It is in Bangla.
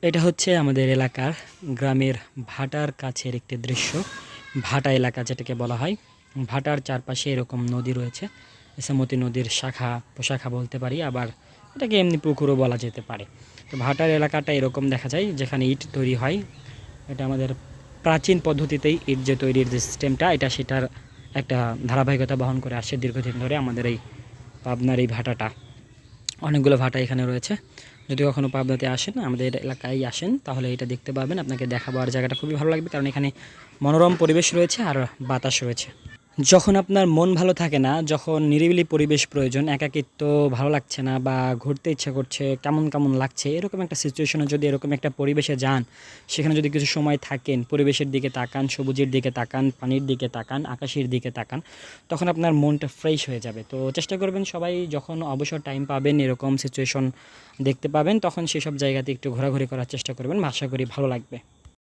এটা হচ্ছে আমাদের এলাকার গ্রামের ভাটার কাছের একটি দৃশ্য। ভাটা এলাকা যেটাকে বলা হয়। ভাটার চারপাশে এরকম নদী রয়েছে। ইছামতি নদীর শাখা প্রশাখা বলতে পারি, আবার এটাকে এমনি পুকুরও বলা যেতে পারে। তো ভাটার এলাকাটা এরকম দেখা যায়, যেখানে ইট তৈরি হয়। এটা আমাদের প্রাচীন পদ্ধতিতেই ইট যে তৈরির যে সিস্টেমটা, এটা সেটার একটা ধারাবাহিকতা বহন করে আসছে দীর্ঘদিন ধরে আমাদের এই পাবনার এই ভাটাটা। অনেকগুলো ভাটা এখানে রয়েছে। যদি কখনও পাবনাতে আসেন, আমাদের এলাকায় আসেন, তাহলে এটা দেখতে পাবেন। আপনাকে দেখাবার জায়গাটা খুবই ভালো লাগবে, কারণ এখানে মনোরম পরিবেশ রয়েছে আর বাতাস রয়েছে। যখন আপনার মন ভালো থাকে না, যখন নিরিবিলি পরিবেশ প্রয়োজন, একাকিত্ব ভালো লাগছে না বা ঘুরতে ইচ্ছা করছে, কেমন কেমন লাগছে, এরকম একটা সিচুয়েশনে যদি এরকম একটা পরিবেশে যান, সেখানে যদি কিছু সময় থাকেন, পরিবেশের দিকে তাকান, সবুজের দিকে তাকান, পানির দিকে তাকান, আকাশের দিকে তাকান, তখন আপনার মনটা ফ্রেশ হয়ে যাবে। তো চেষ্টা করবেন সবাই, যখন অবসর টাইম পাবেন, এরকম সিচুয়েশন দেখতে পাবেন, তখন সেসব জায়গাতে একটু ঘোরাঘুরি করার চেষ্টা করবেন। আশা করি ভালো লাগবে।